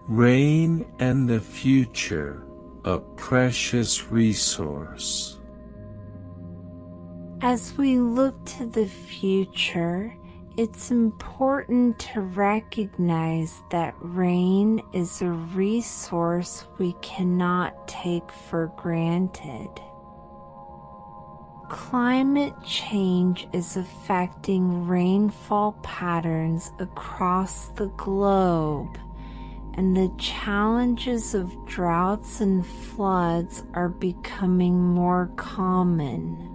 Rain and the future, a precious resource. As we look to the future, it's important to recognize that rain is a resource we cannot take for granted. Climate change is affecting rainfall patterns across the globe, and the challenges of droughts and floods are becoming more common.